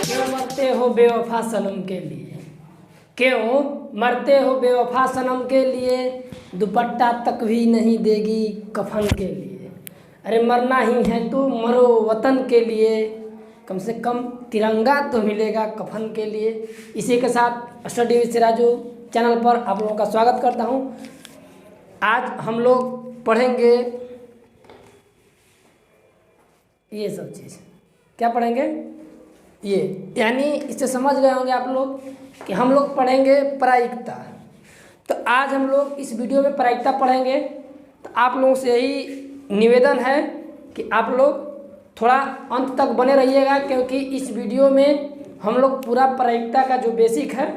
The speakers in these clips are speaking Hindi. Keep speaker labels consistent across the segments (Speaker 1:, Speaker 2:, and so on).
Speaker 1: क्यों मरते हो बेवफा सनम के लिए, क्यों मरते हो बेवफा सनम के लिए, दुपट्टा तक भी नहीं देगी कफन के लिए। अरे मरना ही है तो मरो वतन के लिए, कम से कम तिरंगा तो मिलेगा कफन के लिए। इसी के साथ स्टडी विद सिराजू चैनल पर आप लोगों का स्वागत करता हूं। आज हम लोग पढ़ेंगे ये सब चीज़। क्या पढ़ेंगे? ये यानी इससे समझ गए होंगे आप लोग कि हम लोग पढ़ेंगे प्रायिकता। तो आज हम लोग इस वीडियो में प्रायिकता पढ़ेंगे। तो आप लोगों से यही निवेदन है कि आप लोग थोड़ा अंत तक बने रहिएगा, क्योंकि इस वीडियो में हम लोग पूरा प्रायिकता का जो बेसिक है,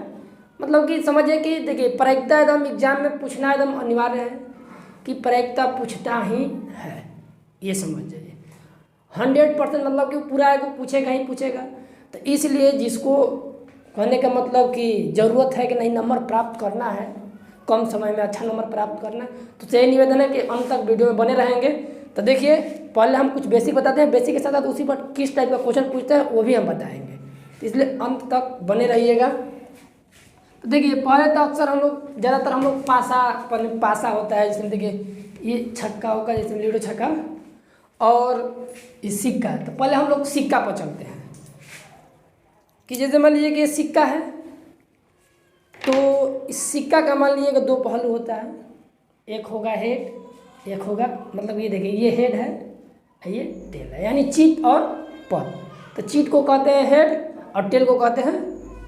Speaker 1: मतलब कि समझिए कि देखिए प्रायिकता एकदम एग्जाम में पूछना एकदम अनिवार्य है कि प्रायिकता पूछता ही है, ये समझ जाइए 100%। मतलब कि पूरा है वो पूछेगा ही पूछेगा। तो इसलिए जिसको कहने का मतलब कि ज़रूरत है कि नहीं नंबर प्राप्त करना है, कम समय में अच्छा नंबर प्राप्त करना है, तो यही निवेदन है कि अंत तक वीडियो में बने रहेंगे। तो देखिए पहले हम कुछ बेसिक बताते हैं, बेसिक के साथ साथ उसी पर किस टाइप का क्वेश्चन पूछते हैं वो भी हम बताएंगे। तो इसलिए अंत तक बने रहिएगा। तो देखिए पहले तो अक्सर हम लोग ज़्यादातर हम लोग पासा होता है, जिसमें देखिए ये छक्का होगा, जैसे लूडो छक्का, और ये सिक्का है। तो पहले हम लोग सिक्का पर चलते हैं कि जैसे मान लीजिए कि ये सिक्का है, तो इस सिक्का का मान लीजिए कि दो पहलू होता है, एक होगा हेड, एक होगा मतलब ये देखिए ये हेड है, ये टेल है, यानी चित और पट। तो चित को कहते हैं हेड और टेल को कहते हैं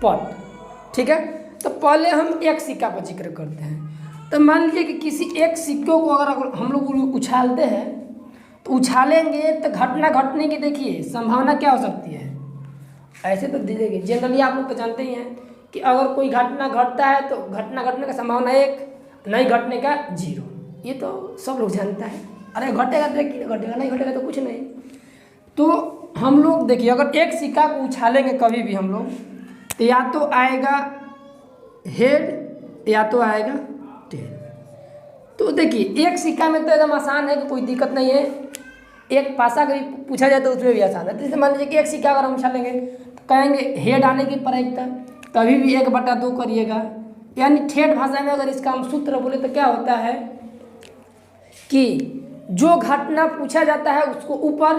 Speaker 1: पट, ठीक है। तो पहले हम एक सिक्का पर जिक्र करते हैं। तो मान लीजिए कि किसी एक सिक्कों को अगर हम लोग उछालते हैं, तो उछालेंगे तो घटना घटने की देखिए संभावना क्या हो सकती है। ऐसे तो देखिए जनरली आप लोग तो जानते ही हैं कि अगर कोई घटना घटता है तो घटना घटने का संभावना 1, नहीं घटने का 0, ये तो सब लोग जानता है। अरे घटेगा तो घटेगा, नहीं घटेगा तो कुछ नहीं। तो हम लोग देखिए अगर एक सिक्का को उछालेंगे कभी भी हम लोग, तो या तो आएगा हेड या तो आएगा टेल। तो देखिए एक सिक्का में तो एकदम आसान है कि कोई दिक्कत नहीं है, एक पासा कभी पूछा जाए तो उसमें भी आसान है। जैसे मान लीजिए कि एक सिक्का अगर हम उछालेंगे तो कहेंगे हेड आने की प्रायिकता कभी भी 1/2 करिएगा। यानी ठेठ भाषा में अगर इसका हम सूत्र बोले तो क्या होता है कि जो घटना पूछा जाता है उसको ऊपर,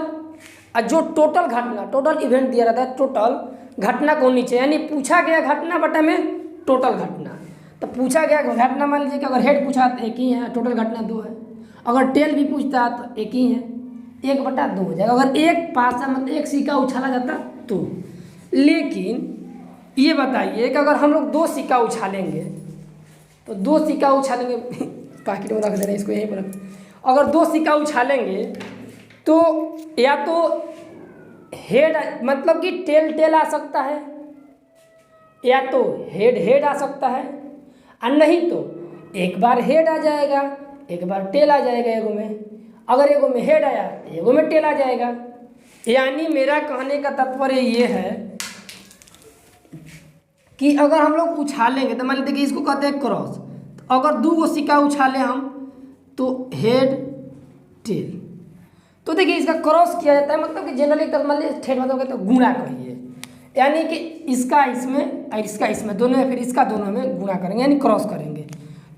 Speaker 1: और जो टोटल इवेंट दिया रहता है, टोटल घटना को नीचे, यानी पूछा गया घटना बटा में टोटल घटना। तो पूछा गया घटना मान लीजिए कि अगर हेड पूछा तो 1 ही है, टोटल घटना 2 है। अगर टेल भी पूछता है तो 1 ही है, 1/2 हो जाएगा अगर एक पासा मतलब एक सिक्का उछाला जाता तो। लेकिन ये बताइए कि अगर हम लोग 2 सिक्का उछालेंगे, तो 2 सिक्का उछालेंगे पाकिट में रख दे रहे हैं इसको, यहीं पर अगर 2 सिक्का उछालेंगे तो या तो हेड मतलब कि टेल आ सकता है, या तो हेड आ सकता है, और नहीं तो एक बार हेड आ जाएगा, एक बार टेल आ जाएगा एगो में। अगर एगो में हेड आया तो एगो में टेल आ जाएगा। यानी मेरा कहने का तात्पर्य ये है कि अगर हम लोग उछालेंगे तो मान लीजिए कि इसको कहते हैं क्रॉस। तो अगर 2 सिक्का उछाले हम तो हेड टेल, तो देखिए इसका क्रॉस किया जाता है, मतलब कि जनरली मान लीजिए ठेठ मतलब तो गुणा करिए, यानी कि इसका इसमें और इसका इसमें दोनों में, फिर इसका दोनों में गुणा करेंगे यानी क्रॉस करेंगे।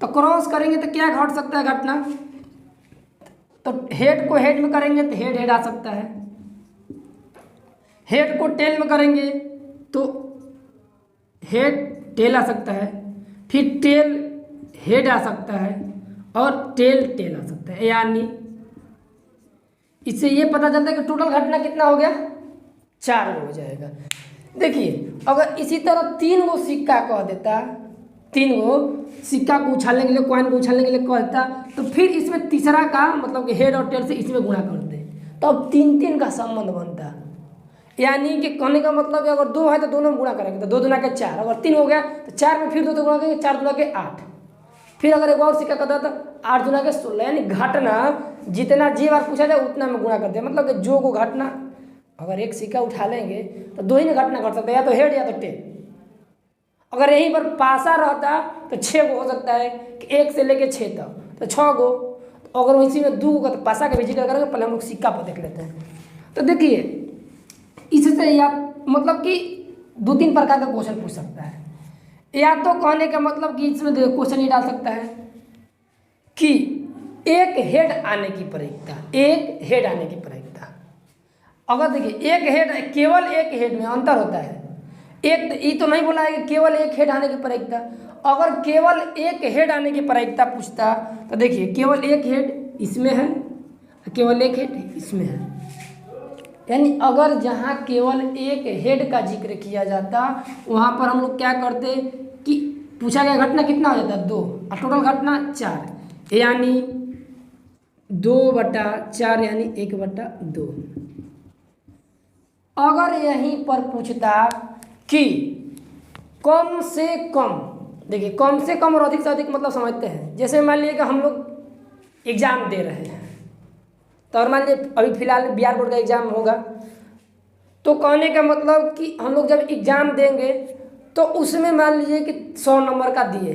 Speaker 1: तो क्रॉस करेंगे तो क्या घट सकता है घटना, तो हेड को हेड में करेंगे तो हेड आ सकता है, हेड को टेल में करेंगे तो हेड टेल आ सकता है, फिर टेल हेड आ सकता है, और टेल आ सकता है। यानी इससे ये पता चलता है कि टोटल घटना कितना हो गया, 4 हो जाएगा। देखिए अगर इसी तरह 3 गो सिक्का कह देता, 3 गो सिक्का को उछालने के लिए, कॉइन को उछालने के लिए कह देता, तो फिर इसमें तीसरा का मतलब कि हेड और टेल से इसमें गुणा करते, तो अब 3 का संबंध बनता। यानी कि कहने का मतलब है अगर 2 है तो दोनों में गुणा करेंगे तो 2 दूना के 4, अगर 3 हो गया तो 4 में फिर 2 गुणा करेंगे, 4 दूना के 8, फिर अगर एक और सिक्का कहता तो 8 दूना के 16। यानी घटना जितना जी बार पूछा जाए उतना में गुणा करते हैं, मतलब कि जो को घटना अगर एक सिक्का उठा लेंगे तो 2 ही में घटना घट सकता है, या तो हेड या तो टेल। अगर यहीं पर पासा रहता तो 6 गो हो सकता है कि 1 से लेके 6 तक, तो 6 गो। तो अगर इसी में 2 का तो पासा का भी जिक्र करेंगे, पहले हम लोग सिक्का पर देख लेते हैं। तो देखिए इससे या मतलब कि 2-3 प्रकार का क्वेश्चन पूछ सकता है। या तो कहने का मतलब कि इसमें क्वेश्चन ये डाल सकता है कि एक हेड आने की प्रायिकता, एक हेड आने की प्रायिकता। अगर देखिए एक हेड, केवल एक हेड में अंतर होता है। एक ये तो नहीं बोला है कि केवल एक हेड आने की प्रायिकता। अगर केवल एक हेड आने की प्रायिकता पूछता तो देखिए केवल एक हेड इसमें है, केवल एक हेड इसमें है। यानी अगर जहाँ केवल एक हेड का जिक्र किया जाता वहाँ पर हम लोग क्या करते कि पूछा गया घटना कितना हो जाता 2 और टोटल घटना 4, यानी 2/4 यानी 1/2। अगर यहीं पर पूछता कि कम से कम, देखिए कम से कम और अधिक से अधिक मतलब समझते हैं। जैसे मान लीजिए कि हम लोग एग्ज़ाम दे रहे हैं, तो और मान लीजिए अभी फिलहाल बिहार बोर्ड का एग्ज़ाम होगा, तो कहने का मतलब कि हम लोग जब एग्ज़ाम देंगे तो उसमें मान लीजिए कि 100 नंबर का दिए,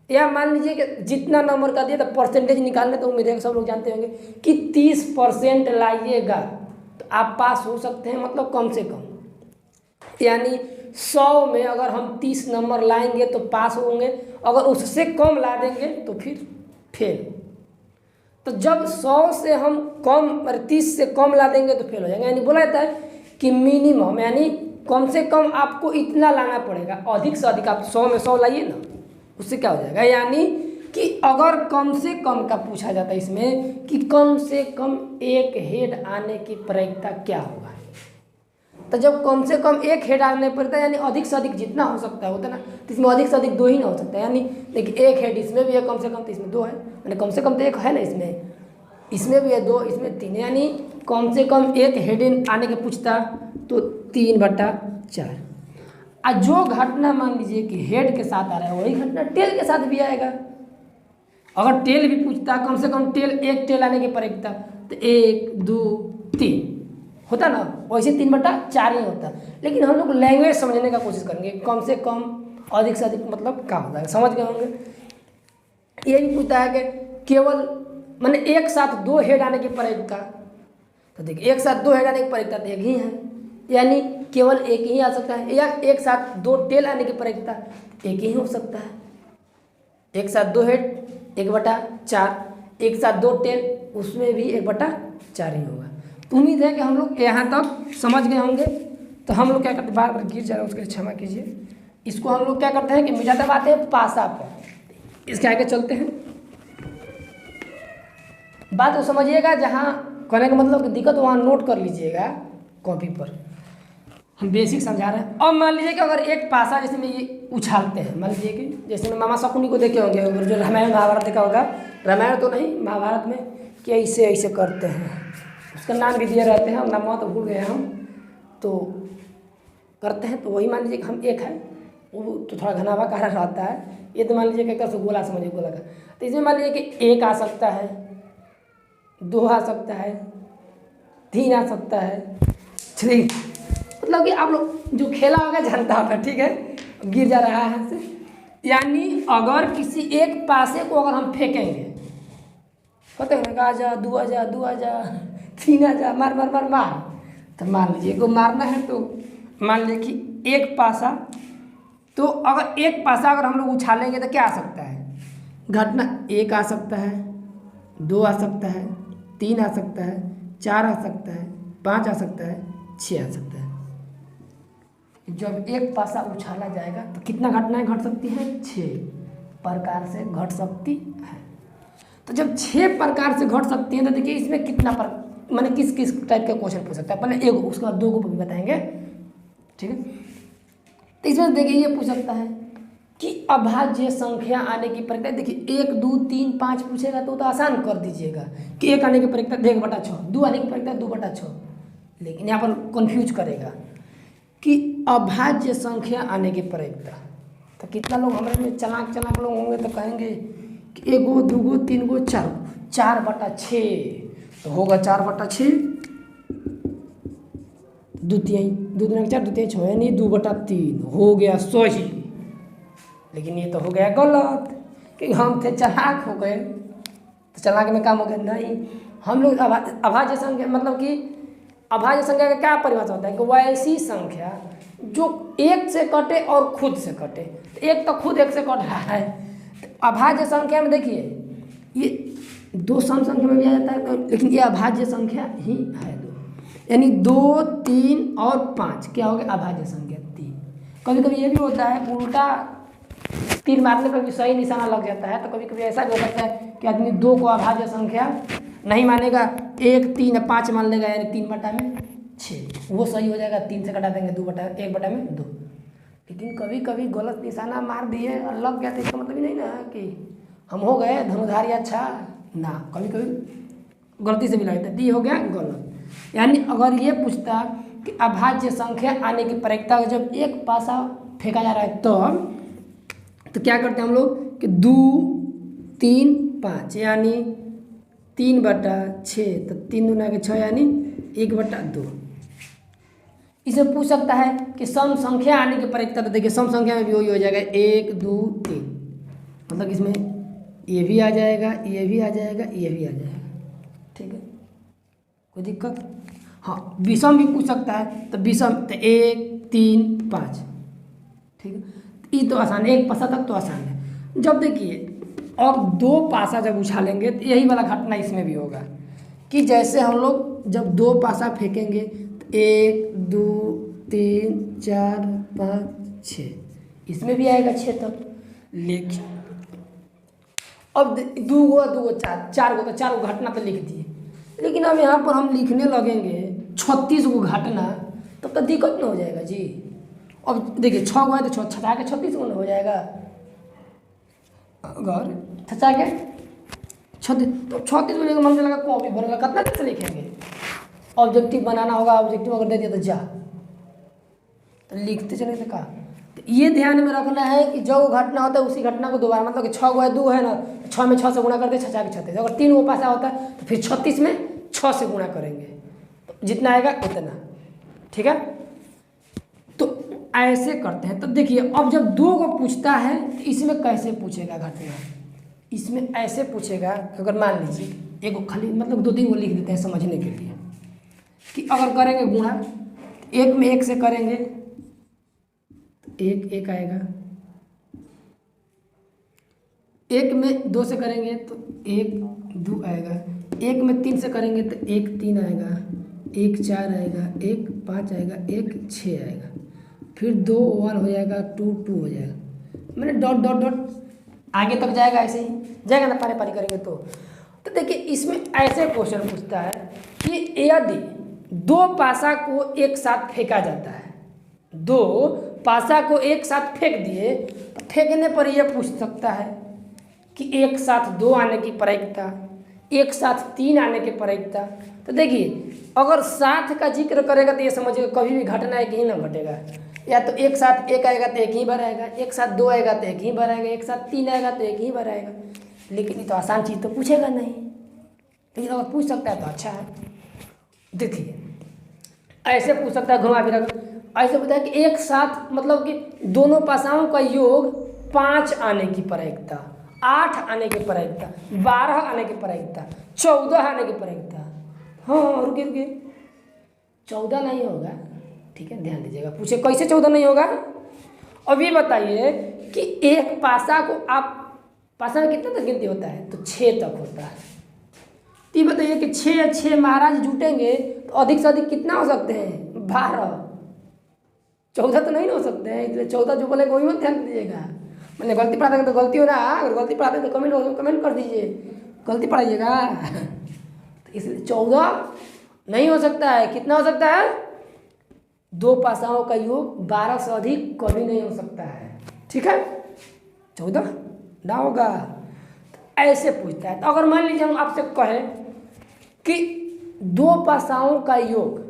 Speaker 1: या मान लीजिए कि जितना नंबर का दिए तो परसेंटेज निकालने, तो उम्मीद है सब लोग जानते होंगे कि 30% लाइएगा तो आप पास हो सकते हैं, मतलब कम से कम। यानी 100 में अगर हम 30 नंबर लाएंगे तो पास होंगे, अगर उससे कम ला देंगे तो फिर फेल। तो जब 100 से हम कम 30 से कम ला देंगे तो फेल हो जाएंगे। यानी बोला जाता है कि मिनिमम, यानी कम से कम आपको इतना लाना पड़ेगा, अधिक से अधिक आप 100 में 100 लाइए ना, उससे क्या हो जाएगा। यानी कि अगर कम से कम का पूछा जाता है इसमें कि कम से कम एक हेड आने की प्रायिकता क्या होगा, तो जब कम से कम एक हेड आने पड़ता है, यानी अधिक से अधिक जितना हो सकता है होता है ना, तो इसमें अधिक से अधिक 2 ही ना हो सकता है। यानी देखिए एक हेड इसमें भी है कम से कम, तो इसमें 2 है, यानी कम से कम तो 1 है ना, इसमें भी है 2, इसमें 3, यानी कम से कम एक हेड आने के पूछता तो 3/4। और जो घटना मान लीजिए कि हेड के साथ आ रहा है वही घटना टेल के साथ भी आएगा। अगर टेल भी पूछता कम से कम टेल, एक टेल आने की प्रायिकता तो 1 2 3 होता ना, वैसे 3/4 ही होता। लेकिन हम लोग लैंग्वेज समझने का कोशिश करेंगे, कम से कम अधिक से अधिक मतलब क्या होता है, समझ गए होंगे। ये भी पूछता है कि केवल मैंने एक साथ 2 हेड आने की प्रायिकता, तो देखिए एक साथ 2 हेड आने की प्रायिकता तो 1 ही है, यानी केवल 1 ही आ सकता है। या एक साथ 2 टेल आने की प्रायिकता 1 ही हो सकता है। एक साथ 2 हेड 1/4, एक साथ 2 टेल उसमें भी 1/4 ही होगा। तो उम्मीद है कि हम लोग यहाँ तक समझ गए होंगे। तो हम लोग क्या करते हैं, बार बार गिर जा रहा है उसके लिए क्षमा कीजिए। इसको हम लोग क्या करते हैं कि मिटा दबाते हैं पासा पर। इसके आगे चलते हैं, बात तो समझिएगा, जहाँ कहने का मतलब कि दिक्कत वहाँ नोट कर लीजिएगा कॉपी पर। हम बेसिक समझा रहे हैं। अब मान लीजिए कि अगर एक पासा जैसे में ये उछालते हैं, मान लीजिए कि जैसे में मामा शकुनी को देखे होंगे, जो रामायण महाभारत देखा होगा, रामायण तो नहीं महाभारत में, कि ऐसे ऐसे करते हैं, उसका नाम भी दिए रहते हैं, नाम तो भूल गए हम, तो करते हैं। तो वही मान लीजिए कि हम एक है, वो तो थोड़ा घनावा कहा रहता है, ये तो मान लीजिए कि कैसे गोला समझिए गोला का। तो इसमें मान लीजिए कि 1 आ सकता है, 2 आ सकता है, 3 आ सकता है, 3, मतलब कि आप लोग जो खेला होगा जानता होगा, ठीक है। गिर जा रहा है से, यानी अगर किसी एक पासे को अगर हम फेंकेंगे, पता है ना, आजा 2 आजा 2 आजा 3 आजा, मार मार मार मार, तो मान लीजिए को मारना है, तो मान लीजिए कि एक पासा, तो अगर एक पासा अगर हम लोग उछालेंगे तो क्या आ सकता है घटना, 1 आ सकता है, 2 आ सकता है, 3 आ सकता है, 4 आ सकता है, 5 आ सकता है, 6 आ सकता है। जब एक पासा उछाला जाएगा तो कितना घटनाएं घट सकती हैं, 6 प्रकार से घट सकती है। तो जब 6 प्रकार से घट सकती हैं तो देखिए इसमें कितना मैंने किस किस टाइप का क्वेश्चन पूछ सकता है, पहले 1, उसके बाद 2 को भी बताएंगे, ठीक है। तो इसमें देखिए ये पूछ सकता है कि अभाज्य संख्या आने की प्रक्रिया, देखिए 1 2 3 5 पूछेगा तो आसान कर दीजिएगा कि 1 आने की प्रक्रिया 1/6, 2 आने की प्रक्रिया 2/6, लेकिन यहाँ पर कन्फ्यूज करेगा कि अभाज्य संख्या आने की प्रायिकता। तो कितना लोग हमारे में चालाक चालाक लोग होंगे तो कहेंगे कि 1 2 3 4, 4/6 तो होगा 4/6, 2 3 2 4 2 3 6, यानी 2/3 हो गया सही। लेकिन ये तो हो गया गलत, कि हम थे चालाक हो गए, तो चालाकी में काम हो गया नहीं। हम लोग अभाज्य संख्या मतलब कि अभाज्य संख्या का क्या परिभाषा होता है कि वह ऐसी संख्या जो एक से कटे और खुद से कटे। तो एक तो खुद एक से कट रहा है। तो अभाज्य संख्या में देखिए ये दो सम संख्या में भी आ जाता है, तो लेकिन ये अभाज्य संख्या ही है दो, यानी 2, 3 और 5 क्या हो गया अभाज्य संख्या 3। कभी कभी ये भी होता है उल्टा 3 मारने पर भी सही निशाना लग जाता है। तो कभी कभी ऐसा भी हो सकता है कि आदमी 2 को अभाज्य संख्या नहीं मानेगा, 1, 3, 5 मान लेगा, यानी 3/6 वो सही हो जाएगा। 3 से कटा देंगे 1/2। लेकिन कभी कभी गलत निशाना मार दिए और लग गया तो इसका मतलब ही नहीं ना कि हम हो गए धनुधारी अच्छा ना, कभी कभी गलती से भी लगता है डी हो गया गलत। यानी अगर ये पूछता कि अभाज्य संख्या आने की प्रायिकता जब एक पासा फेंका जा रहा है तो क्या करते हैं हम लोग कि 2, 3, 5 यानी 3/6, तो 3 दूना के 6 यानी 1/2। इसे पूछ सकता है कि सम संख्या आने की प्रायिकता, तो देखिए सम संख्या में भी वही हो जाएगा 1, 2, 3, मतलब इसमें ये भी आ जाएगा, ये भी आ जाएगा, ये भी आ जाएगा। ठीक है, कोई दिक्कत? हाँ, विषम भी पूछ सकता है, तो विषम तो 1, 3, 5। ठीक है, ये तो आसान है, एक पासा तक तो आसान है। जब देखिए और 2 पासा जब उछालेंगे तो यही वाला घटना इसमें भी होगा कि जैसे हम लोग जब 2 पासा फेंकेंगे तो 1, 2, 3, 4, 5, 6, इसमें भी आएगा 6 तक। लेकिन अब 2 गो 4 गो, तो 4 गो घटना तो लिख दिए, लेकिन अब यहाँ पर हम लिखने लगेंगे 36 गो घटना, तब तो दिक्कत ना हो जाएगा जी। अब देखिए 6 गो है तो 6 छटा के 36 गो ना हो जाएगा, अगर छचा के 36, तो 36 बजेगा मन लगा कॉपी भरेगा, कितना कैसे लिखेंगे? ऑब्जेक्टिव बनाना होगा, ऑब्जेक्टिव अगर दे दिया तो जा तो लिखते चले तो का। तो ये ध्यान में रखना है कि जो घटना होता है उसी घटना को दोबारा, मतलब कि 6 गो है 2 है ना, 6 में 6 से गुणा करते 6 के 36। अगर 3 गो पासा होता है तो फिर 36 में 6 से गुणा करेंगे, तो जितना आएगा उतना। ठीक है, तो ऐसे करते हैं। तो देखिए अब जब 2 को पूछता है तो इसमें कैसे पूछेगा घटना? इसमें ऐसे पूछेगा, अगर मान लीजिए एक खाली मतलब 2-3 को लिख देते हैं समझने के लिए कि अगर करेंगे गुणा, 1 में 1 से करेंगे तो 1 आएगा, 1 में 2 से करेंगे तो 1, 2 आएगा, 1 में 3 से करेंगे तो 1, 3 आएगा, 1, 4 आएगा, 1, 5 आएगा, 1, 6 आएगा, फिर 2, 1 हो जाएगा, 2, 2 हो जाएगा, मैंने डॉट डॉट डॉट आगे तक जाएगा, ऐसे ही जाएगा ना, पारी पारी करेंगे तो देखिए इसमें ऐसे क्वेश्चन पूछता है कि यदि 2 पासा को एक साथ फेंका जाता है, 2 पासा को एक साथ फेंक दिए, तो फेंकने पर यह पूछ सकता है कि एक साथ 2 आने की प्रायिकता, एक साथ 3 आने की प्रायिकता। तो देखिए अगर साथ का जिक्र करेगा तो ये समझिएगा कभी भी घटना एक ही ना घटेगा, या तो एक साथ 1 आएगा तो एक ही बार आएगा, एक साथ 2 आएगा तो एक ही बार आएगा, एक साथ 3 आएगा तो एक ही बार आएगा। लेकिन ये तो आसान चीज़ तो पूछेगा नहीं, लेकिन अगर पूछ सकता है तो अच्छा है। देखिए ऐसे पूछ सकता है घुमा फिरा कर, ऐसे बताया कि एक साथ मतलब कि दोनों पासाओं का योग 5 आने की प्रायिकता, 8 आने की प्रायिकता, 12 आने की प्रायिकता, 14 आने की प्रायिकता। हाँ रुकिए 14 नहीं होगा, ठीक है ध्यान दीजिएगा। पूछे कैसे 14 नहीं होगा? अभी बताइए कि एक पासा को आप, पासा में कितने तक गिनती होता है? तो 6 तक होता है। तो ये बताइए कि 6 महाराज जुटेंगे तो अधिक से अधिक कितना हो सकते हैं? 12। 14 तो नहीं हो सकते हैं, इसलिए 14 जो बोलेगा वही मत ध्यान दीजिएगा। मैंने गलती पढ़ा देंगे तो गलती हो ना, अगर गलती पढ़ा देंगे तो कमेंट कर दीजिए, गलती पढ़ाइएगा। तो इसलिए 14 नहीं हो सकता है। कितना हो सकता है? 2 पासाओं का योग 12 से अधिक कभी नहीं हो सकता है। ठीक है, 14 ना होगा। तो ऐसे पूछता है। तो अगर मान लीजिए हम आपसे कहें कि 2 पासाओं का योग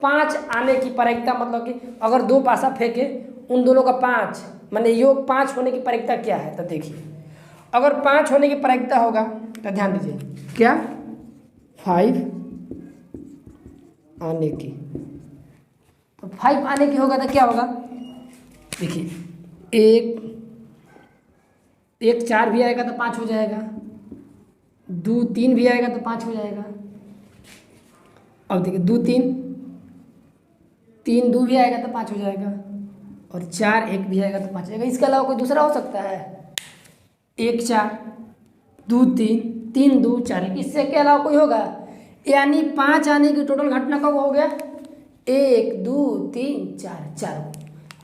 Speaker 1: 5 आने की प्रायिकता, मतलब कि अगर 2 पासा फेंके उन दोनों का 5 माने योग 5 होने की प्रायिकता क्या है? तो देखिए अगर 5 होने की प्रायिकता होगा तो ध्यान दीजिए क्या 5 आने की, तो 5 आने की होगा तो क्या होगा? देखिए एक 4 भी आएगा तो 5 हो जाएगा, 2 3 भी आएगा तो 5 हो जाएगा। अब देखिए 2 3 3 2 भी आएगा तो 5 हो जाएगा, और 4 1 भी आएगा तो 5 हो जाएगा। इसके अलावा कोई दूसरा हो सकता है? 1 4 2 3 3 2 4 1, इससे के अलावा कोई होगा? यानी 5 आने की टोटल घटना कब हो गया? 1 2 3 4 4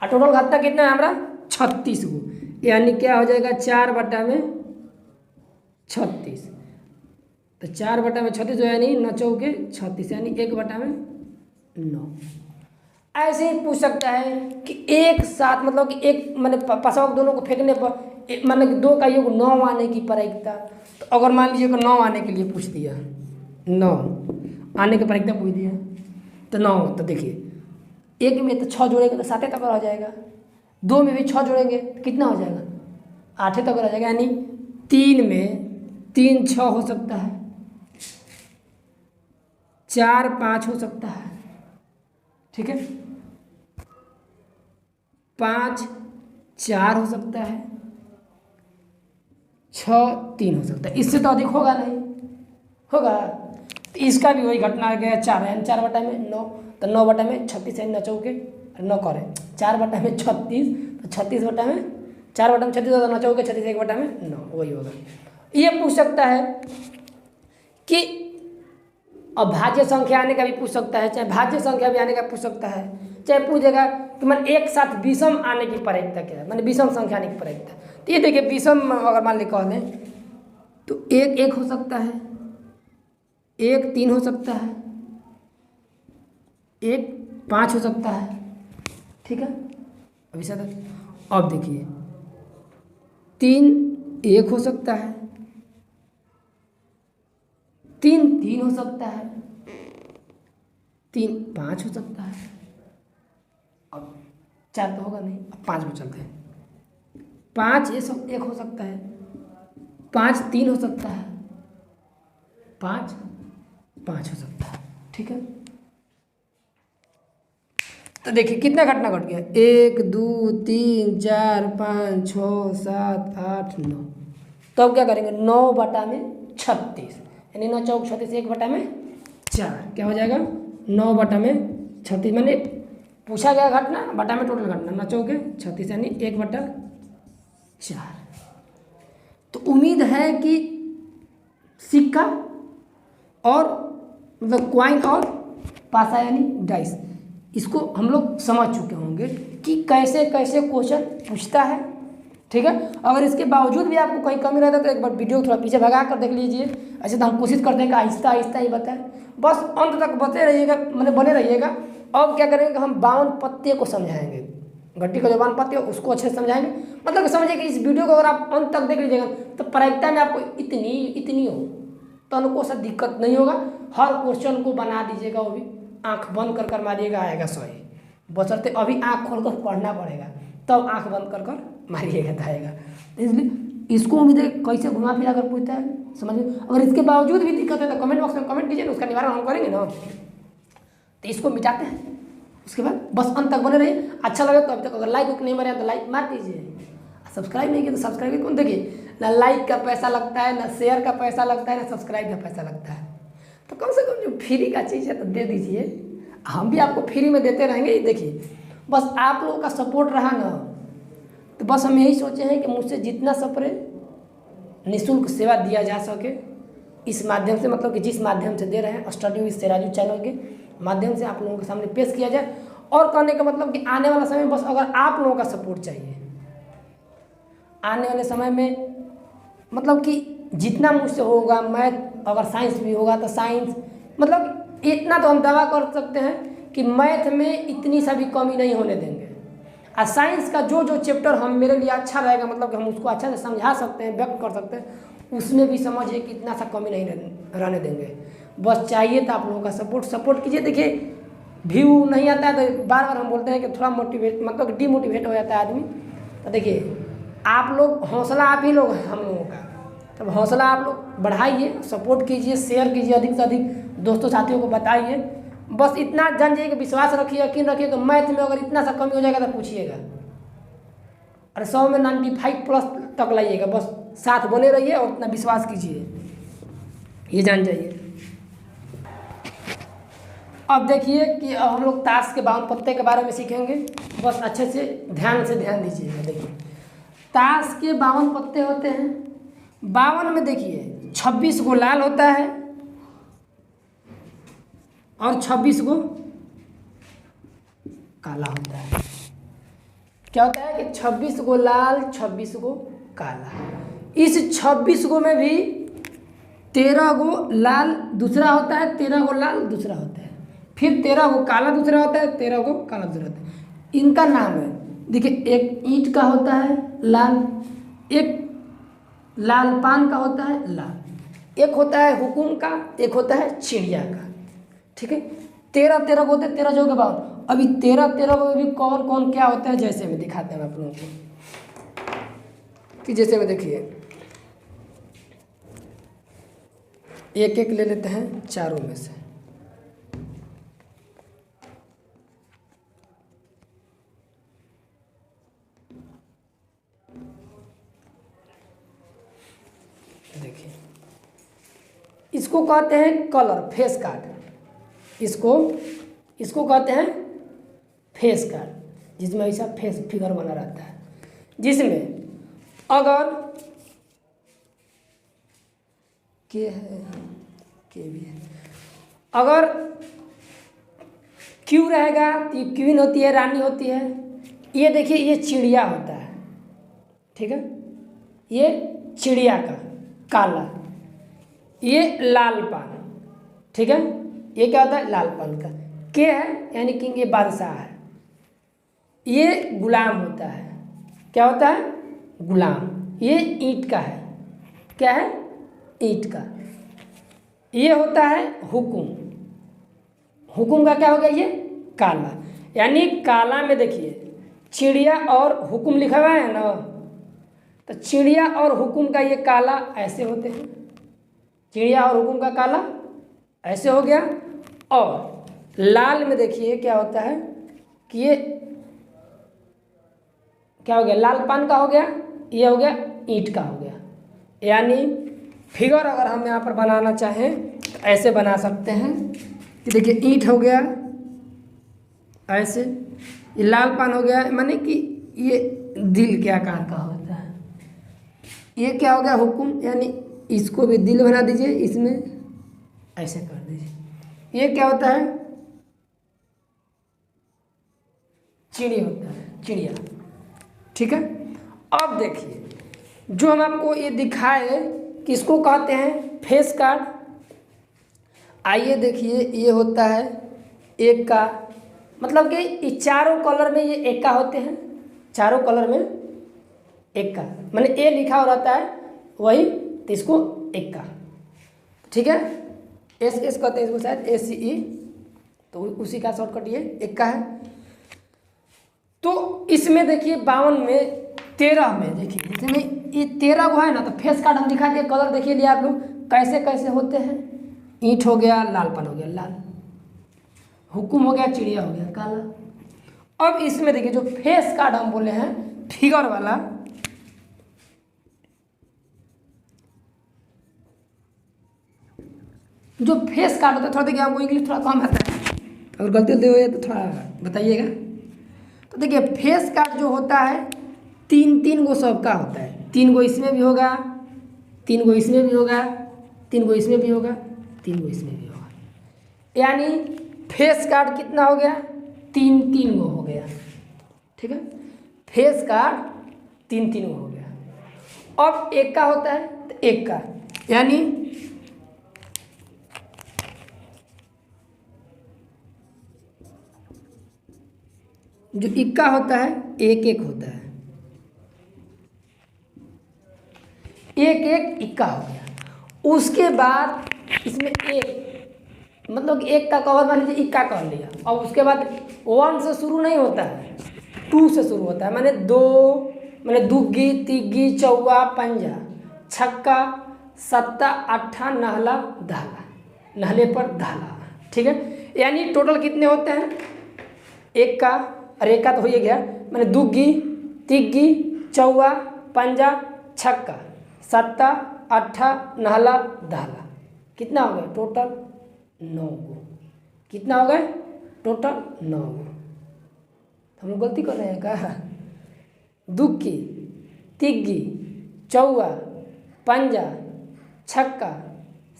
Speaker 1: और टोटल घटना कितना है हमारा? 36 गो। यानी क्या हो जाएगा? 4 बटा में 36, तो 4 बटा में 36 यानी 9 चौके 36, यानी 1 बटा में 9। ऐसे ही पूछ सकता है कि एक साथ मतलब कि एक मैंने पसाव दोनों को फेंकने पर मतलब कि 2 का योग 9 आने की प्रायिकता। तो अगर मान लीजिए कि 9 आने के लिए पूछ दिया, 9 आने की प्रायिकता पूछ दिया, तो 9, तो देखिए 1 में तो 6 जोड़ेंगे तो 7 तक आ जाएगा, 2 में भी 6 जोड़ेंगे तो कितना हो जाएगा? 8 तक आ जाएगा। यानी 3 में 3 6 हो सकता है, 4 5 हो सकता है, ठीक है, 5 4 हो सकता है, 6 3 हो सकता है। इससे तो अधिक होगा नहीं, होगा? तो इसका भी वही घटना आ गया 4 है, 4 बटा में 9, तो 9 बटा में 36 है, 9 चौके 9 करे 4 बटा में 36, तो 36 बटा में 4 बटा में 36 होगा, 9 चौके 36, 1 बटा में 9, वही होगा। ये पूछ सकता है कि अभाज्य संख्या आने का भी पूछ सकता है, चाहे भाज्य संख्या भी आने का पूछ सकता है, चाहे पूछेगा कि मैं एक साथ विषम आने की प्रायिकता क्या है, मैंने विषम संख्या आने की प्रायिकता। तो ये देखिए विषम अगर मान ली कह दें तो 1 1 हो सकता है, 1 3 हो सकता है, 1 5 हो सकता है, ठीक है। अभी सर अब देखिए 3 1 हो सकता है, 3 3 हो सकता है, 3 5 हो सकता है। अब 4 तो होगा नहीं, अब 5 में चलते हैं। 5 1 हो सकता है, 5 3 हो सकता है, 5 5 हो सकता है, ठीक है। तो देखिए कितना घटना घट गया? 1 2 3 4 5 6 7 8 9। तो अब क्या करेंगे? 9 बटा में 36, यानी 9 चौक 36, 1 बटा में 4 क्या हो जाएगा? 9 बटा में 36, मैंने पूछा गया घटना बटा में टोटल घटना, 9 चौके 36 यानी 1 बटा 4। तो उम्मीद है कि सिक्का और मतलब क्वाइन और पासा यानी डाइस, इसको हम लोग समझ चुके होंगे कि कैसे कैसे क्वेश्चन पूछता है, ठीक है। अगर इसके बावजूद भी आपको कहीं कमी रहता है तो एक बार वीडियो थोड़ा पीछे भगा कर देख लीजिए। ऐसे तो हम कोशिश करते हैं कि आहिस्ता आहिस्ता ही बताएं, बस अंत तक बते रहिएगा, मैंने बने रहिएगा। अब क्या करेंगे? हम 52 पत्ते को समझाएंगे, घट्टी का जो 52 पत्ते उसको अच्छे से समझाएंगे। मतलब कि समझिए कि इस वीडियो को अगर आप अंत तक देख लीजिएगा तो प्रायिकता में आपको इतनी हो तो उनको ऐसा दिक्कत नहीं होगा। हर क्वेश्चन को बना दीजिएगा, वो भी आँख बंद कर कर मारिएगा, आएगा सही। बशर्ते अभी आँख खोल कर पढ़ना पड़ेगा, तब आँख बंद कर कर मारिएगा तो आएगा। इसलिए इसको उम्मीद है कैसे घुमा फिरा कर पूछता है, समझिए। अगर इसके बावजूद भी दिक्कत है तो कमेंट बॉक्स में कमेंट कीजिए ना, उसका निवारण हम करेंगे ना। तो इसको मिटाते हैं, उसके बाद बस अंत तक बने रहिए। अच्छा लगे तो अभी तक अगर लाइक नहीं मारे तो लाइक मार दीजिए, सब्सक्राइब नहीं किया तो सब्सक्राइब कौन। देखिए ना लाइक का पैसा लगता है, ना शेयर का पैसा लगता है, ना सब्सक्राइब का पैसा लगता है। तो कम से कम जो फ्री का चीज़ है तो दे दीजिए, हम भी आपको फ्री में देते रहेंगे। देखिए बस आप लोगों का सपोर्ट रहा ना, तो बस हम यही सोचे हैं कि मुझसे जितना सपरे निःशुल्क सेवा दिया जा सके इस माध्यम से, मतलब कि जिस माध्यम से दे रहे हैं स्टडी विद शेराजू चैनल के माध्यम से आप लोगों के सामने पेश किया जाए। और कहने का मतलब कि आने वाला समय बस अगर आप लोगों का सपोर्ट चाहिए, आने वाले समय में मतलब कि जितना मुझसे होगा, मैथ अगर साइंस भी होगा तो साइंस, मतलब इतना तो हम दावा कर सकते हैं कि मैथ में इतनी सा भी कमी नहीं होने देंगे। और साइंस का जो जो चैप्टर हम मेरे लिए अच्छा रहेगा, मतलब कि हम उसको अच्छा से समझा सकते हैं, व्यक्त कर सकते हैं, उसमें भी समझिए कि इतना सा कमी नहीं रहने देंगे। बस चाहिए तो आप लोगों का सपोर्ट कीजिए। देखिए व्यू नहीं आता है तो बार बार हम बोलते हैं कि थोड़ा मोटिवेट मतलब डिमोटिवेट हो जाता है आदमी। तो देखिए आप लोग हौसला, आप ही लोग हैं हम लोगों का, तब हौसला आप लोग बढ़ाइए, सपोर्ट कीजिए, शेयर कीजिए, अधिक से अधिक दोस्तों साथियों को बताइए। बस इतना जान जाइए कि विश्वास रखिए, यकीन रखिए कि मैथ में अगर इतना सा कमी हो जाएगा तो पूछिएगा, अरे 100 में 95 प्लस तक लाइएगा। बस साथ बने रहिए और उतना विश्वास कीजिए। ये जान जाइए। अब देखिए कि अब हम लोग ताश के 52 पत्ते के बारे में सीखेंगे, बस अच्छे से ध्यान दीजिएगा। देखिए ताश के 52 पत्ते होते हैं। 52 में देखिए 26 गो लाल होता है और 26 गो काला होता है। क्या होता है कि 26 गो लाल 26 गो काला। इस 26 गो में भी 13 गो लाल दूसरा होता है, 13 गो लाल दूसरा होता है, फिर 13 गो काला दूसरा होता है, 13 गो काला दूसरा होता है। इनका नाम है, देखिए एक ईंट का होता है लाल, एक लाल पान का होता है लाल, एक होता है हुकुम का, एक होता है चिड़िया का। ठीक है, 13 को होते हैं, 13 जो के बाद अभी 13 में भी कौन कौन क्या होता है, जैसे में दिखाते हैं आप लोगों को। कि जैसे में देखिए एक एक ले लेते हैं चारों में से। देखिए इसको कहते हैं कलर फेस कार्ड, इसको कहते हैं फेस कार्ड, जिसमें ऐसा फेस फिगर बना रहता है, जिसमें अगर के है के भी है, अगर क्यू रहेगा तो ये क्वीन होती है, रानी होती है। ये देखिए ये चिड़िया होता है, ठीक है, ये चिड़िया का काला, ये लाल पान, ठीक है, ये क्या होता है लाल पान का। के है यानी किंग, ये बादशाह है। ये गुलाम होता है, क्या होता है गुलाम। ये ईंट का है, क्या है ईंट का। ये होता है हुकुम, हुकुम का क्या हो गया ये काला। यानी काला में देखिए चिड़िया और हुकुम लिखा हुआ है ना, तो चिड़िया और हुकुम का ये काला ऐसे होते हैं, चिड़िया और हुकुम का काला ऐसे हो गया। और लाल में देखिए क्या होता है कि ये क्या हो गया लाल पान का हो गया, ये हो गया ईंट का हो गया। यानी फिगर अगर हम यहाँ पर बनाना चाहें तो ऐसे बना सकते हैं कि देखिए ईंट हो गया ऐसे, ये लाल पान हो गया, माने कि ये दिल के आकार का होता है। ये क्या हो गया हुकुम, यानी इसको भी दिल बना दीजिए, इसमें ऐसे कर दीजिए। ये क्या होता है चिड़ी होता है, चिड़िया। ठीक है, अब देखिए जो हम आपको ये दिखाए किसको कहते हैं फेस कार्ड। आइए देखिए ये होता है एक का, मतलब कि इस चारों कलर में ये एक का होते हैं, चारों कलर में एक का, माने ए लिखा हो रहता है वही, तो इसको एक का। ठीक है, एस कहते हैं इसको शायद ACE, तो उसी का शॉर्टकट ये एक का है। तो इसमें देखिए 52 में 13 में देखिए जैसे में ये 13 को है ना, तो फेस कार्ड हम दिखा दिए, कलर देखिए लिए आप लोग कैसे कैसे होते हैं। ईंट हो गया लालपन हो गया लाल, हुकुम हो गया चिड़िया हो गया काला। अब इसमें देखिए जो फेस कार्ड हम बोले हैं फिगर वाला, जो फेस कार्ड होता है, थोड़ा देखिए आपको इंग्लिश थोड़ा कम आता है, अगर गलती हो जाए तो थोड़ा बताइएगा। तो देखिए फेस कार्ड जो होता है 3 गो सबका होता है, 3 गो इसमें भी होगा, 3 गो इसमें भी होगा, 3 गो इसमें भी होगा, 3 गो इसमें भी होगा। यानी फेस कार्ड कितना हो गया 3 गो हो गया। ठीक है, फेस कार्ड 3 गो हो गया। अब एक का होता है तो एक का, यानी जो इक्का होता है एक एक होता है, एक एक इक्का हो गया। उसके बाद इसमें एक, मतलब एक का कवर मान लीजिए इक्का कर लिया, और उसके बाद 1 से शुरू नहीं होता है, 2 से शुरू होता है, माने 2, माने दुग्गी तिग्गी चौवा पंजा छक्का सत्ता अट्ठा नहला दहला, नहले पर दहला। ठीक है, यानी टोटल कितने होते हैं एक का, और एक का तो हो ही गया, मैंने दुग्गी तिग्गी चौवा पंजा छक्का सत्ता अट्ठा नहला दहला। कितना हो गया टोटल 9 गो। कितना हो गए टोटल 9 गो। हम लोग गलती कर रहे हैं क्या? दुक्की, तिग्गी, चौवा, पंजा, छक्का,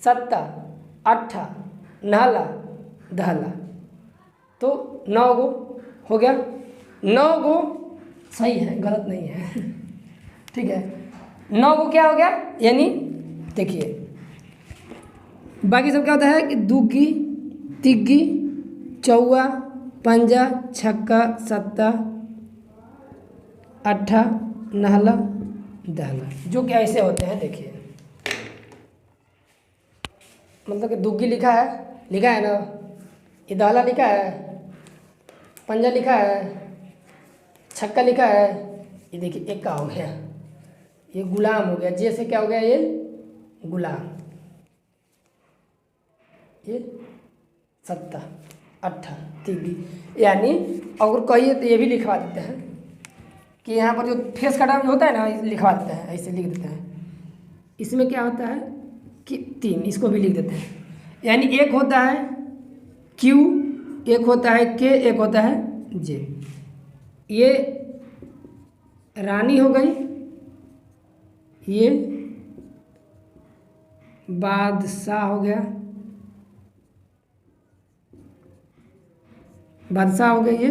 Speaker 1: सत्ता, अट्ठा, नाला, दहला, तो 9 गो हो गया। 9 गो सही है, गलत नहीं है। ठीक है, 9 गो क्या हो गया, यानी देखिए बाकी सब क्या होता है कि दुग्गी, तिग्गी, चौवा, पंजा, छक्का, सत्ता, अट्ठा, नहला, दहला, जो कि ऐसे होते हैं। देखिए मतलब कि दुग्गी लिखा है ना, ये दहला लिखा है, पंजा लिखा है, छक्का लिखा है, ये देखिए एक का हो गया, ये गुलाम हो गया। जैसे क्या हो गया, ये गुलाम, ये सत्ता, अट्ठा, तिग्गी। यानी अगर कहिए तो ये भी लिखवा देते हैं कि यहाँ पर जो फेस कटा होता है ना, लिखवा देते हैं, ऐसे लिख देते हैं। इसमें क्या होता है कि 3, इसको भी लिख देते हैं। यानी एक होता है क्यू, एक होता है के, एक होता है जे। ये रानी हो गई, ये बादशाह हो गया, बादशाह हो गया, ये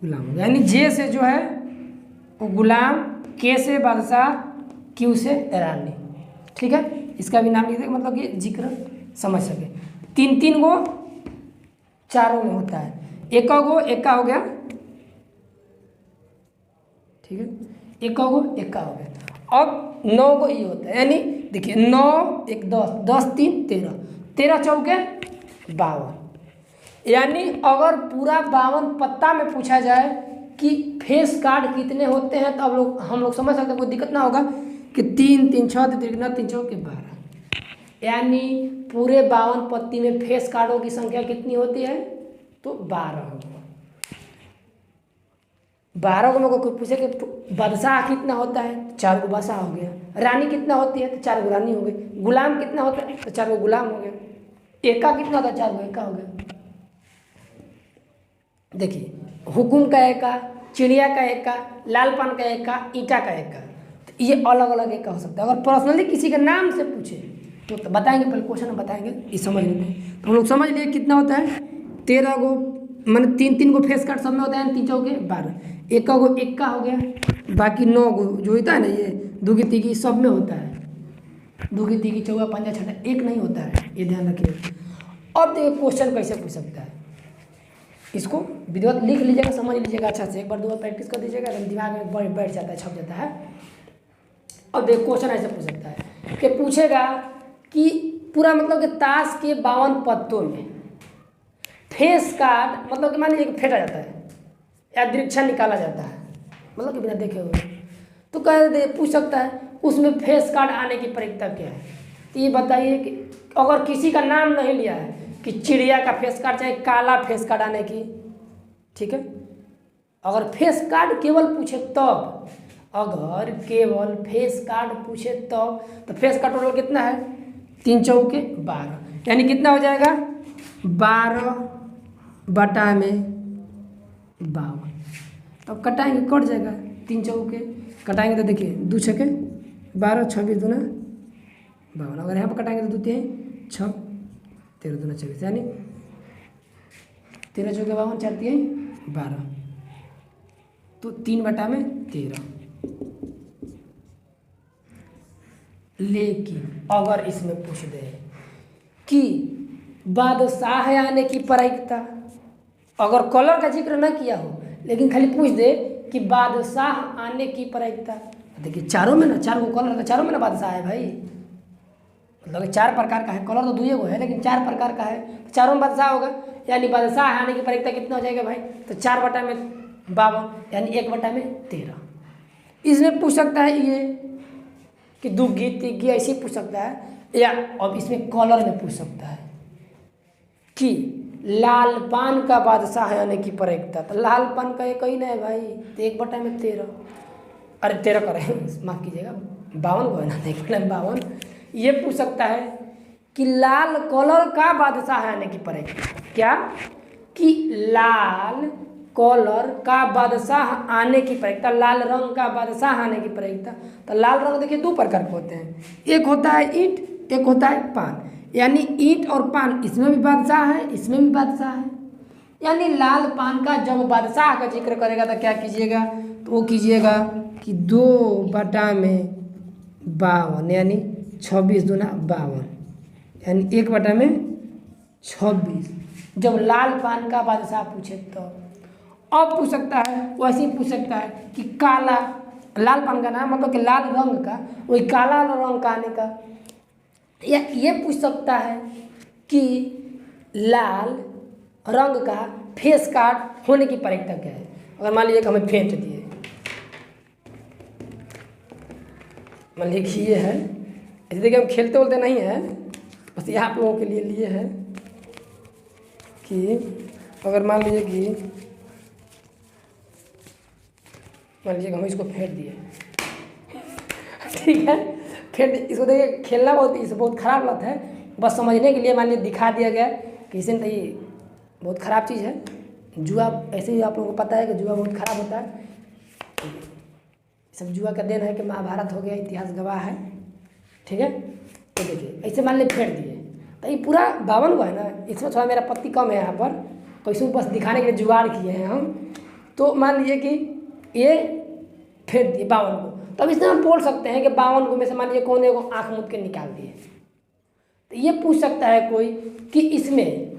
Speaker 1: गुलाम हो गया। यानी जे से जो है वो गुलाम, के से बादशाह, क्यू से रानी। ठीक है, इसका भी नाम लिख देंगे, मतलब कि जिक्र समझ सके। 3 गो चारों में होता है, एक गो एक का हो गया। ठीक है, एक गो एक का हो गया। अब 9 गो ये होता है, यानी देखिए 9 1 10, 10 3 13, 13 चौके 52। यानी अगर पूरा 52 पत्ता में पूछा जाए कि फेस कार्ड कितने होते हैं, तो हम लोग समझ सकते हैं, कोई दिक्कत ना होगा कि 3 3 6 3 3 चौके 12। यानी पूरे 52 पत्ती में फेस कार्डों की संख्या कितनी होती है, तो 12। 12 को मेरे को पूछे कि बादशाह कितना होता है, 4 गो बादशाह हो गया। रानी कितना होती है, तो 4 गो रानी हो गई। गुलाम कितना होता है, तो 4 गो गुलाम हो गया। एका कितना होता है, 4 गो एका हो गया। देखिए हुकुम का एका, चिड़िया का एका, लालपान का एका, ईटा का एका, तो ये अलग अलग एका हो सकता है। अगर पर्सनली किसी के नाम से पूछे तो बताएंगे, पहले क्वेश्चन में बताएंगे, ये समझ लेते हैं। तो हम लोग समझ लिए कितना होता है, 13 गो, मैंने 3 गो फेस कार्ड सब में होता है, 3 चौके 12। एक गो एक का हो गया, बाकी 9 गो जो होता है ना, ये दुगी तिगी सब में होता है। दुगी तिगी चौका पंजा छठा एक नहीं होता है, ये ध्यान रखिए। अब देखिए क्वेश्चन कैसे पूछ सकता है, इसको विधिवत लिख लीजिएगा, समझ लीजिएगा अच्छा से, एक बार 2 बार प्रैक्टिस कर दीजिएगा, दिमाग में बैठ जाता है, छप जाता है। अब देखिए क्वेश्चन ऐसे पूछ सकता है कि पूछेगा कि पूरा मतलब कि ताश के 52 पत्तों में फेस कार्ड, मतलब कि मान लीजिए कि फेंटा जाता है या दृक्षा निकाला जाता है, मतलब कि बिना देखे हुए, तो पूछ सकता है उसमें फेस कार्ड आने की प्रक्रिया क्या है। तो ये बताइए कि अगर किसी का नाम नहीं लिया है कि चिड़िया का फेस कार्ड, चाहे काला फेस कार्ड आने की, ठीक है। अगर फेस कार्ड केवल पूछे तब, अगर केवल फेस कार्ड पूछे तब, तो फेस कार्ड टोटल कितना है, 3 चौके 12, यानी कितना हो जाएगा 12 बटा में 52। तब कटाएंगे कट जाएगा, 3 चौके कटाएंगे तो देखिए 2 छके 12, 26 दूना 52। अगर यहाँ पर कटाएंगे तो 2 3 6, 13 दूना 24, यानी 13 चौके 52, 4 3 12, तो 3 बटा में 13। लेकिन अगर इसमें पूछ दे कि बादशाह आने की प्रायिकता, अगर कलर का जिक्र ना किया हो लेकिन खाली पूछ दे कि बादशाह आने की प्रायिकता, देखिए चारों में ना, 4 गो कलर, चारों में ना बादशाह है भाई, मतलब 4 प्रकार का है, कलर तो 2 गो है लेकिन 4 प्रकार का है, तो चारों में बादशाह होगा। यानी बादशाह आने की प्रायिकता कितना हो जाएगा भाई, तो 4 बटा में 52, यानी 1 बटा में 13। इसमें पूछ सकता है ये कि दुग्गी तिग्गी ऐसे पूछ सकता है, या अब इसमें कलर में पूछ सकता है कि लाल पान का बादशाह आने की प्रायिकता, तो लाल पान का एक ही ना है भाई, तो 1 बटा में 13, अरे 13 करें, माफ़ कीजिएगा 52 को है ना, 1 बटा में 52, ये पूछ सकता है कि लाल कलर का बादशाह आने की पड़ेगा। क्या कि लाल कलर का बादशाह आने की पड़ेगा, लाल रंग का बादशाह आने की पड़ेगा। तो लाल रंग देखिए दो प्रकार के होते हैं, एक होता है ईंट, एक होता है पान। यानी ईंट और पान इसमें भी बादशाह है, इसमें भी बादशाह है। यानी लाल पान का जब बादशाह का जिक्र करेगा तो क्या कीजिएगा, तो वो कीजिएगा कि 2/52 यानी 26 दूना 52 यानी 1/26। जब लाल पान का बादशाह पूछे तो अब पूछ सकता है, वैसे ही पूछ सकता है कि काला, लाल पान का नाम मतलब कि लाल रंग का, वही काला रंग का आने का। या ये पूछ सकता है कि लाल रंग का फेस कार्ड होने की प्रक्रिया क्या है। अगर मान लीजिए कि हमें फेंट दिए, मान लीजिए कि ये है, ऐसे देखिए हम खेलते बोलते नहीं है, बस ये आप लोगों के लिए लिए है कि अगर मान लीजिए कि हम इसको फेंट दिए, ठीक है, फेंट इसको देखिए, खेलना बहुत खराब लत है, बस समझने के लिए मान लीजिए दिखा दिया गया कि इसे नहीं, बहुत ख़राब चीज़ है जुआ। ऐसे ही आप लोगों को पता है कि जुआ बहुत ख़राब होता है, सब जुआ का देन है कि महाभारत हो गया, इतिहास गवाह है, ठीक है। तो देखिए ऐसे मान लीजिए फेंट दिए, तो ये पूरा 52 हुआ है ना, इसमें थोड़ा मेरा पत्ती कम है यहाँ पर, तो इसको बस दिखाने के लिए जुगाड़ किए हैं हम। तो मान लीजिए कि ये फेंट दिए 52 को, तो अब इसमें हम बोल सकते हैं कि 52 को में से मान लीजिए कौन को आँख मूंद के निकाल दिए। तो ये पूछ सकता है कोई कि इसमें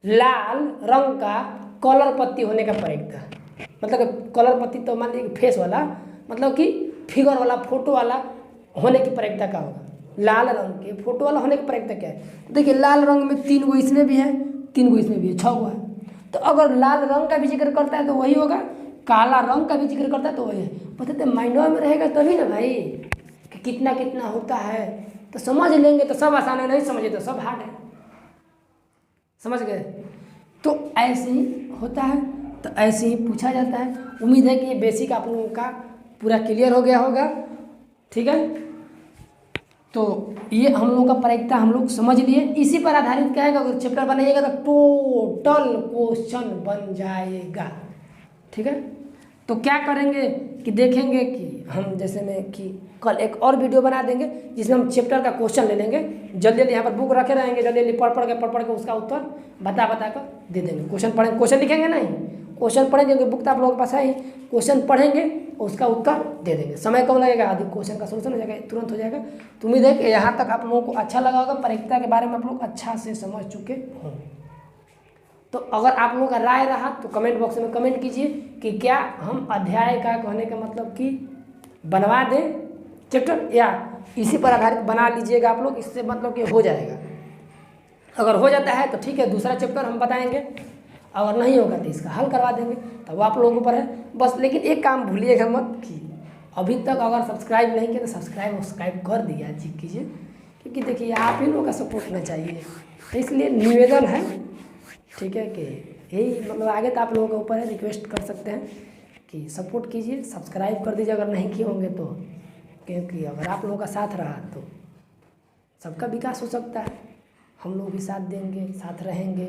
Speaker 1: लाल रंग का कलर पत्ती होने का प्रक्रिया, मतलब कलर पत्ती तो मान लीजिए फेस वाला, मतलब कि फिगर वाला, फोटो वाला होने की प्रक्रिया क्या होगा, लाल रंग के फोटो वाला होने की प्रक्रिया क्या है। तो देखिए लाल रंग में 3 गो इसमें भी है, 3 गो इसमें भी है, 6 गो है। तो अगर लाल रंग का भी जिक्र करता है तो वही होगा, काला रंग का भी जिक्र करता है तो वही है। पता तो माइंडवा में रहेगा तभी ना भाई कि कितना कितना होता है, तो समझ लेंगे तो सब आसान है, नहीं समझे तो सब हार्ड है, समझ गए। तो ऐसे ही होता है, तो ऐसे ही पूछा जाता है। उम्मीद है कि ये बेसिक आप लोगों का पूरा क्लियर हो गया होगा, ठीक है। तो ये हम लोगों का परीक्षा हम लोग समझ लिए, इसी पर आधारित क्या है, अगर चैप्टर बनाइएगा तो टोटल क्वेश्चन बन जाएगा, ठीक है। तो क्या करेंगे कि देखेंगे कि हम जैसे में कि कल एक और वीडियो बना देंगे जिसमें हम चैप्टर का क्वेश्चन ले लेंगे, जल्दी जल्दी यहाँ पर बुक रखे रहेंगे, जल्दी जल्दी पढ़ के उसका उत्तर बता कर दे देंगे। क्वेश्चन पढ़ेंगे, क्वेश्चन लिखेंगे नहीं, क्वेश्चन पढ़ेंगे, बुक तो आप लोगों के पास है ही, क्वेश्चन पढ़ेंगे उसका उत्तर दे देंगे। समय कम लगेगा, आदि क्वेश्चन का सोल्यूशन हो जाएगा, तुरंत हो जाएगा। तो उम्मीद है कि यहाँ तक आप लोगों को अच्छा लगा होगा, परीक्षा के बारे में आप लोग अच्छा से समझ चुके होंगे। तो अगर आप लोगों का राय रहा तो कमेंट बॉक्स में कमेंट कीजिए कि क्या हम अध्याय का कहने का मतलब कि बनवा दें चैप्टर, या इसी पर आधारित बना लीजिएगा आप लोग, इससे मतलब कि हो जाएगा। अगर हो जाता है तो ठीक है, दूसरा चैप्टर हम बताएंगे, अगर नहीं होगा तो इसका हल करवा देंगे, तो वो आप लोगों के ऊपर है बस। लेकिन एक काम भूलिएगा मत कि अभी तक अगर सब्सक्राइब नहीं किया तो सब्सक्राइब कर दिया जी कीजिए, क्योंकि देखिए आप ही लोगों का सपोर्ट होना चाहिए, तो इसलिए निवेदन है, ठीक है, कि यही मतलब आगे तो आप लोगों के ऊपर है, रिक्वेस्ट कर सकते हैं कि सपोर्ट कीजिए, सब्सक्राइब कर दीजिए अगर नहीं किए होंगे तो, क्योंकि अगर आप लोगों का साथ रहा तो सबका विकास हो सकता है, हम लोग भी साथ देंगे, साथ रहेंगे।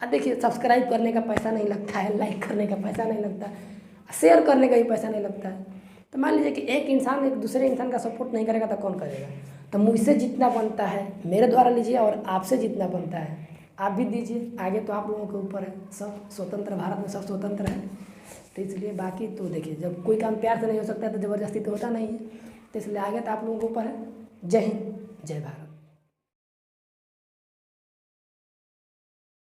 Speaker 1: अब देखिए सब्सक्राइब करने का पैसा नहीं लगता है, लाइक करने का पैसा नहीं लगता है, शेयर करने का भी पैसा नहीं लगता है। तो मान लीजिए कि एक इंसान एक दूसरे इंसान का सपोर्ट नहीं करेगा तो कौन करेगा। तो मुझसे जितना बनता है मेरे द्वारा लीजिए, और आपसे जितना बनता है आप भी दीजिए, आगे तो आप लोगों के ऊपर है, सब स्वतंत्र, भारत में सब स्वतंत्र है, तो इसलिए बाकी तो देखिए जब कोई काम प्यार से नहीं हो सकता तो ज़बरदस्ती तो होता नहीं है, तो इसलिए आगे तो आप लोगों के ऊपर है। जय हिंद, जय भारत।